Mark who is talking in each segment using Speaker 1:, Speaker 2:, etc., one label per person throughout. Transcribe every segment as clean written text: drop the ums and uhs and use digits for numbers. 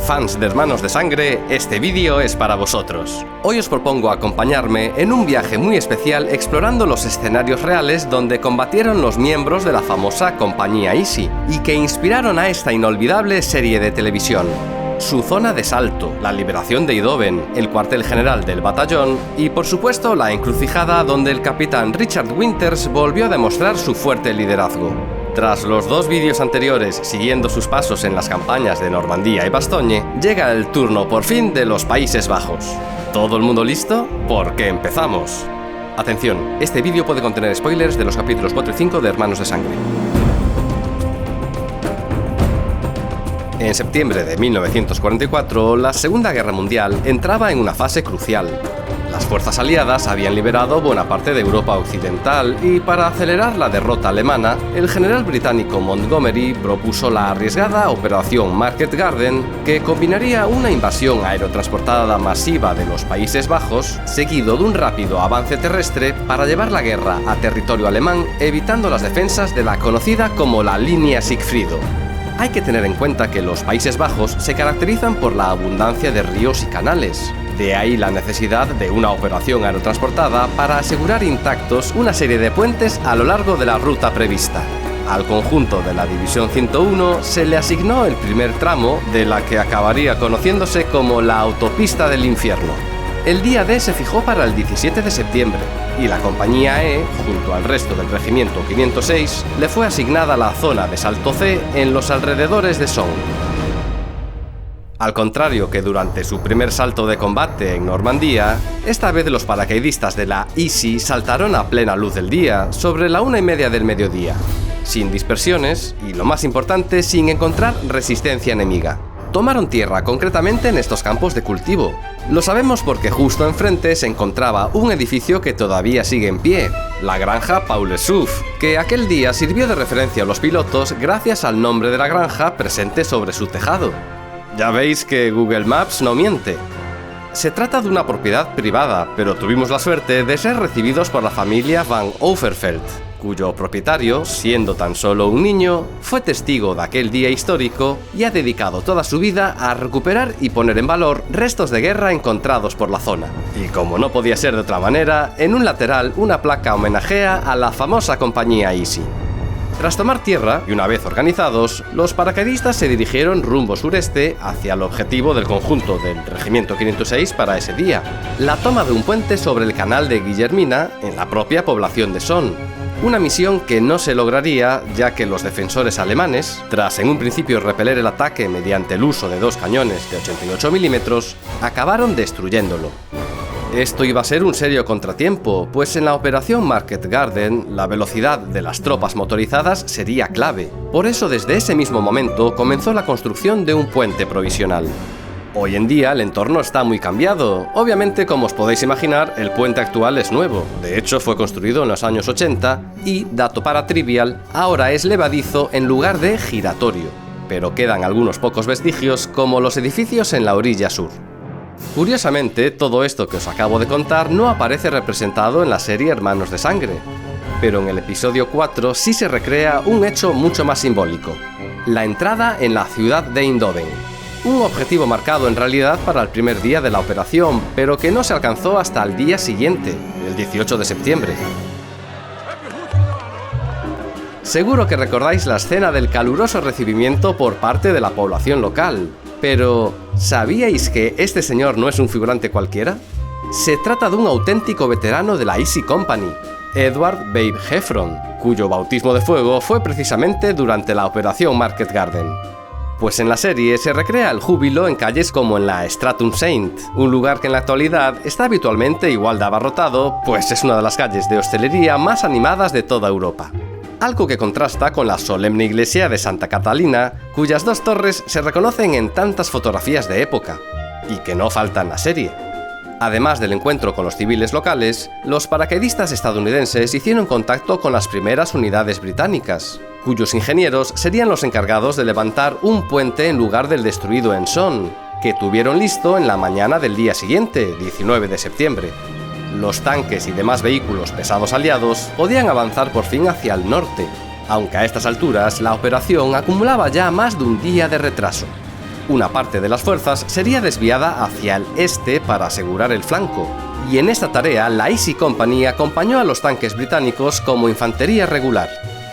Speaker 1: fans de Hermanos de Sangre, este vídeo es para vosotros. Hoy os propongo acompañarme en un viaje muy especial explorando los escenarios reales donde combatieron los miembros de la famosa compañía Easy y que inspiraron a esta inolvidable serie de televisión. Su zona de salto, la liberación de Eindhoven, el cuartel general del batallón y, por supuesto, la encrucijada donde el capitán Richard Winters volvió a demostrar su fuerte liderazgo. Tras los dos vídeos anteriores siguiendo sus pasos en las campañas de Normandía y Bastogne, llega el turno por fin de los Países Bajos. ¿Todo el mundo listo? Porque empezamos. Atención, este vídeo puede contener spoilers de los capítulos 4 y 5 de Hermanos de Sangre. En septiembre de 1944, la Segunda Guerra Mundial entraba en una fase crucial. Las fuerzas aliadas habían liberado buena parte de Europa occidental y, para acelerar la derrota alemana, el general británico Montgomery propuso la arriesgada Operación Market Garden, que combinaría una invasión aerotransportada masiva de los Países Bajos, seguido de un rápido avance terrestre para llevar la guerra a territorio alemán, evitando las defensas de la conocida como la Línea Sigfrido. Hay que tener en cuenta que los Países Bajos se caracterizan por la abundancia de ríos y canales. De ahí la necesidad de una operación aerotransportada para asegurar intactos una serie de puentes a lo largo de la ruta prevista. Al conjunto de la División 101 se le asignó el primer tramo de la que acabaría conociéndose como la Autopista del Infierno. El día D se fijó para el 17 de septiembre y la compañía E, junto al resto del regimiento 506, le fue asignada la zona de Salto C en los alrededores de Somme. Al contrario que durante su primer salto de combate en Normandía, esta vez los paracaidistas de la Easy saltaron a plena luz del día, sobre la 1:30 del mediodía, sin dispersiones y, lo más importante, sin encontrar resistencia enemiga. Tomaron tierra concretamente en estos campos de cultivo. Lo sabemos porque justo enfrente se encontraba un edificio que todavía sigue en pie, la granja Paul Souffle, que aquel día sirvió de referencia a los pilotos gracias al nombre de la granja presente sobre su tejado. Ya veis que Google Maps no miente. Se trata de una propiedad privada, pero tuvimos la suerte de ser recibidos por la familia Van Overveld, cuyo propietario, siendo tan solo un niño, fue testigo de aquel día histórico y ha dedicado toda su vida a recuperar y poner en valor restos de guerra encontrados por la zona. Y como no podía ser de otra manera, en un lateral una placa homenajea a la famosa compañía Easy. Tras tomar tierra, y una vez organizados, los paracaidistas se dirigieron rumbo sureste hacia el objetivo del conjunto del Regimiento 506 para ese día, la toma de un puente sobre el canal de Guillermina en la propia población de Son. Una misión que no se lograría ya que los defensores alemanes, tras en un principio repeler el ataque mediante el uso de dos cañones de 88 milímetros, acabaron destruyéndolo. Esto iba a ser un serio contratiempo, pues en la operación Market Garden la velocidad de las tropas motorizadas sería clave. Por eso desde ese mismo momento comenzó la construcción de un puente provisional. Hoy en día el entorno está muy cambiado. Obviamente, como os podéis imaginar, el puente actual es nuevo. De hecho, fue construido en los años 80 y, dato para trivial, ahora es levadizo en lugar de giratorio. Pero quedan algunos pocos vestigios, como los edificios en la orilla sur. Curiosamente, todo esto que os acabo de contar no aparece representado en la serie Hermanos de Sangre, pero en el episodio 4 sí se recrea un hecho mucho más simbólico: la entrada en la ciudad de Eindhoven. Un objetivo marcado en realidad para el primer día de la operación, pero que no se alcanzó hasta el día siguiente, el 18 de septiembre. Seguro que recordáis la escena del caluroso recibimiento por parte de la población local. Pero, ¿sabíais que este señor no es un figurante cualquiera? Se trata de un auténtico veterano de la Easy Company, Edward Babe Heffron, cuyo bautismo de fuego fue precisamente durante la operación Market Garden. Pues en la serie se recrea el júbilo en calles como en la Stratum Saint, un lugar que en la actualidad está habitualmente igual de abarrotado, pues es una de las calles de hostelería más animadas de toda Europa. Algo que contrasta con la solemne iglesia de Santa Catalina, cuyas dos torres se reconocen en tantas fotografías de época, y que no faltan en la serie. Además del encuentro con los civiles locales, los paracaidistas estadounidenses hicieron contacto con las primeras unidades británicas, cuyos ingenieros serían los encargados de levantar un puente en lugar del destruido en Son, que tuvieron listo en la mañana del día siguiente, 19 de septiembre. Los tanques y demás vehículos pesados aliados podían avanzar por fin hacia el norte, aunque a estas alturas la operación acumulaba ya más de un día de retraso. Una parte de las fuerzas sería desviada hacia el este para asegurar el flanco, y en esta tarea la Easy Company acompañó a los tanques británicos como infantería regular.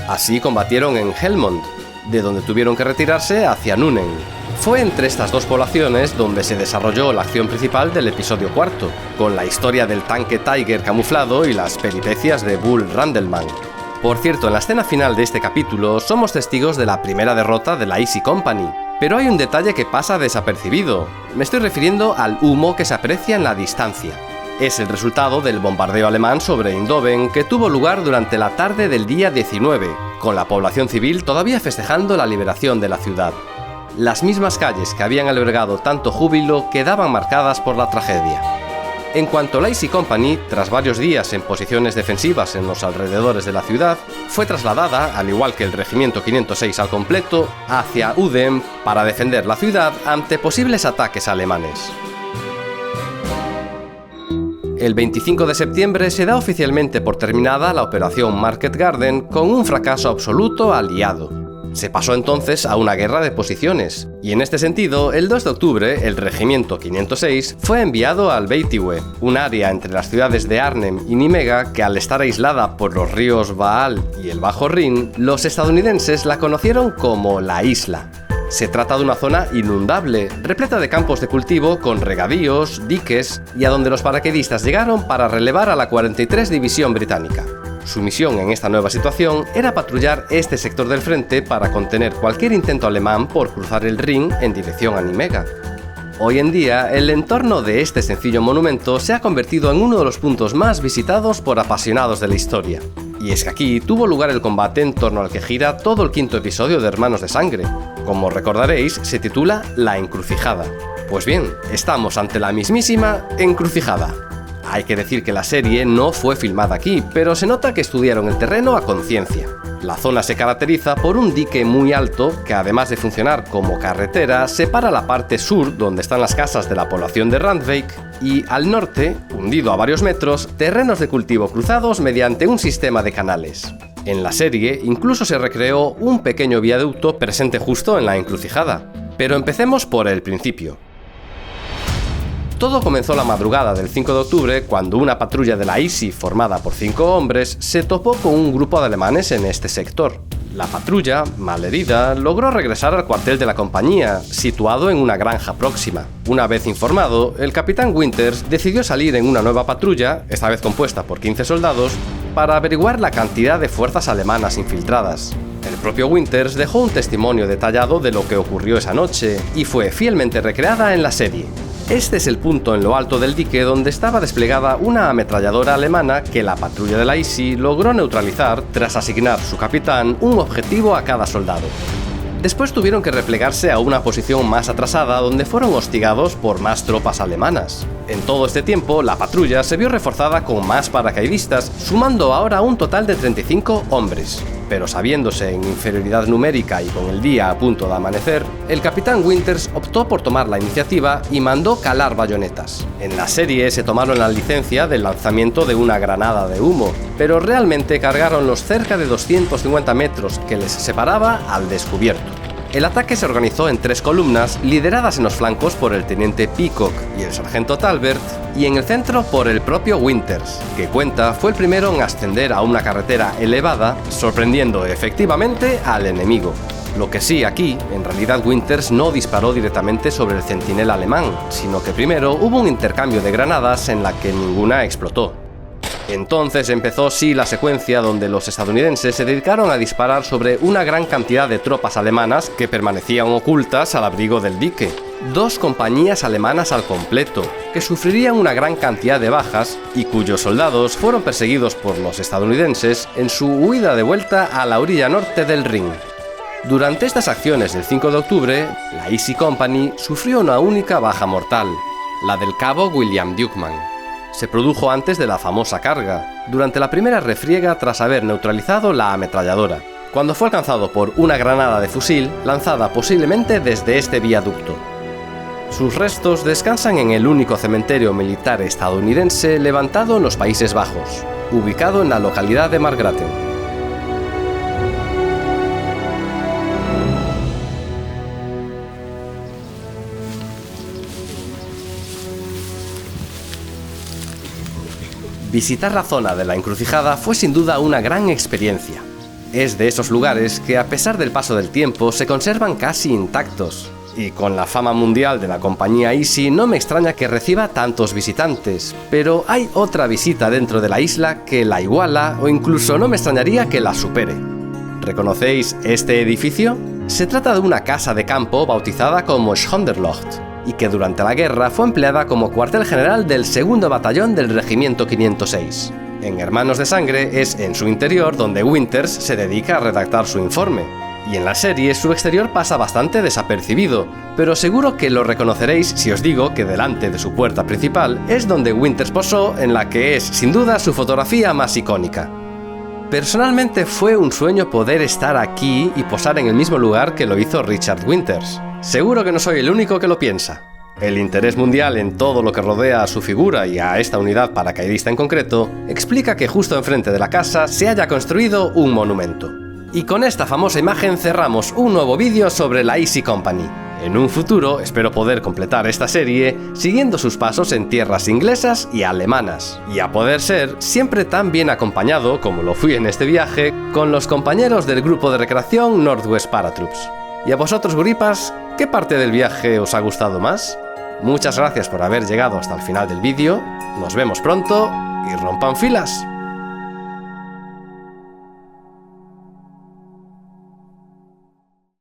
Speaker 1: Así combatieron en Helmond, de donde tuvieron que retirarse hacia Nuenen. Fue entre estas dos poblaciones donde se desarrolló la acción principal del episodio cuarto, con la historia del tanque Tiger camuflado y las peripecias de Bull Randleman. Por cierto, en la escena final de este capítulo somos testigos de la primera derrota de la Easy Company, pero hay un detalle que pasa desapercibido. Me estoy refiriendo al humo que se aprecia en la distancia. Es el resultado del bombardeo alemán sobre Eindhoven que tuvo lugar durante la tarde del día 19, con la población civil todavía festejando la liberación de la ciudad. Las mismas calles que habían albergado tanto júbilo quedaban marcadas por la tragedia. En cuanto a la Easy Company, tras varios días en posiciones defensivas en los alrededores de la ciudad, fue trasladada, al igual que el Regimiento 506 al completo, hacia Uden para defender la ciudad ante posibles ataques alemanes. El 25 de septiembre se da oficialmente por terminada la operación Market Garden con un fracaso absoluto aliado. Se pasó entonces a una guerra de posiciones, y en este sentido, el 2 de octubre, el Regimiento 506 fue enviado al Beitiwe, un área entre las ciudades de Arnhem y Nimega que al estar aislada por los ríos Vaal y el Bajo Rin, los estadounidenses la conocieron como la isla. Se trata de una zona inundable, repleta de campos de cultivo con regadíos, diques y a donde los paracaidistas llegaron para relevar a la 43 División Británica. Su misión en esta nueva situación era patrullar este sector del frente para contener cualquier intento alemán por cruzar el Rin en dirección a Nimega. Hoy en día, el entorno de este sencillo monumento se ha convertido en uno de los puntos más visitados por apasionados de la historia. Y es que aquí tuvo lugar el combate en torno al que gira todo el quinto episodio de Hermanos de Sangre. Como recordaréis, se titula La Encrucijada. Pues bien, estamos ante la mismísima encrucijada. Hay que decir que la serie no fue filmada aquí, pero se nota que estudiaron el terreno a conciencia. La zona se caracteriza por un dique muy alto que, además de funcionar como carretera, separa la parte sur, donde están las casas de la población de Randwijk, y al norte, hundido a varios metros, terrenos de cultivo cruzados mediante un sistema de canales. En la serie incluso se recreó un pequeño viaducto presente justo en la encrucijada. Pero empecemos por el principio. Todo comenzó la madrugada del 5 de octubre cuando una patrulla de la Easy formada por 5 hombres se topó con un grupo de alemanes en este sector. La patrulla, malherida, logró regresar al cuartel de la compañía, situado en una granja próxima. Una vez informado, el capitán Winters decidió salir en una nueva patrulla, esta vez compuesta por 15 soldados, para averiguar la cantidad de fuerzas alemanas infiltradas. El propio Winters dejó un testimonio detallado de lo que ocurrió esa noche y fue fielmente recreada en la serie. Este es el punto en lo alto del dique donde estaba desplegada una ametralladora alemana que la patrulla de la Easy logró neutralizar tras asignar su capitán un objetivo a cada soldado. Después tuvieron que replegarse a una posición más atrasada donde fueron hostigados por más tropas alemanas. En todo este tiempo, la patrulla se vio reforzada con más paracaidistas, sumando ahora un total de 35 hombres. Pero sabiéndose en inferioridad numérica y con el día a punto de amanecer, el capitán Winters optó por tomar la iniciativa y mandó calar bayonetas. En la serie se tomaron la licencia del lanzamiento de una granada de humo, pero realmente cargaron los cerca de 250 metros que les separaba al descubierto. El ataque se organizó en 3 columnas, lideradas en los flancos por el teniente Peacock y el sargento Talbert, y en el centro por el propio Winters, que fue el primero en ascender a una carretera elevada, sorprendiendo efectivamente al enemigo. Lo que sí, aquí, en realidad Winters no disparó directamente sobre el centinela alemán, sino que primero hubo un intercambio de granadas en la que ninguna explotó. Entonces empezó la secuencia donde los estadounidenses se dedicaron a disparar sobre una gran cantidad de tropas alemanas que permanecían ocultas al abrigo del dique. 2 compañías alemanas al completo, que sufrirían una gran cantidad de bajas y cuyos soldados fueron perseguidos por los estadounidenses en su huida de vuelta a la orilla norte del Rin. Durante estas acciones del 5 de octubre, la Easy Company sufrió una única baja mortal, la del cabo William Dukeman. Se produjo antes de la famosa carga, durante la primera refriega tras haber neutralizado la ametralladora, cuando fue alcanzado por una granada de fusil lanzada posiblemente desde este viaducto. Sus restos descansan en el único cementerio militar estadounidense levantado en los Países Bajos, ubicado en la localidad de Margraten. Visitar la zona de la encrucijada fue sin duda una gran experiencia. Es de esos lugares que a pesar del paso del tiempo se conservan casi intactos. Y con la fama mundial de la compañía Easy no me extraña que reciba tantos visitantes, pero hay otra visita dentro de la isla que la iguala o incluso no me extrañaría que la supere. ¿Reconocéis este edificio? Se trata de una casa de campo bautizada como Schonderlocht y que durante la guerra fue empleada como cuartel general del 2º Batallón del Regimiento 506. En Hermanos de Sangre es en su interior donde Winters se dedica a redactar su informe. Y en la serie su exterior pasa bastante desapercibido, pero seguro que lo reconoceréis si os digo que delante de su puerta principal es donde Winters posó en la que es sin duda su fotografía más icónica. Personalmente fue un sueño poder estar aquí y posar en el mismo lugar que lo hizo Richard Winters. Seguro que no soy el único que lo piensa. El interés mundial en todo lo que rodea a su figura y a esta unidad paracaidista en concreto explica que justo enfrente de la casa se haya construido un monumento. Y con esta famosa imagen cerramos un nuevo vídeo sobre la Easy Company. En un futuro espero poder completar esta serie siguiendo sus pasos en tierras inglesas y alemanas, y a poder ser siempre tan bien acompañado como lo fui en este viaje con los compañeros del grupo de recreación Northwest Paratroops. ¿Y a vosotros, guripas, qué parte del viaje os ha gustado más? Muchas gracias por haber llegado hasta el final del vídeo, nos vemos pronto y rompan filas.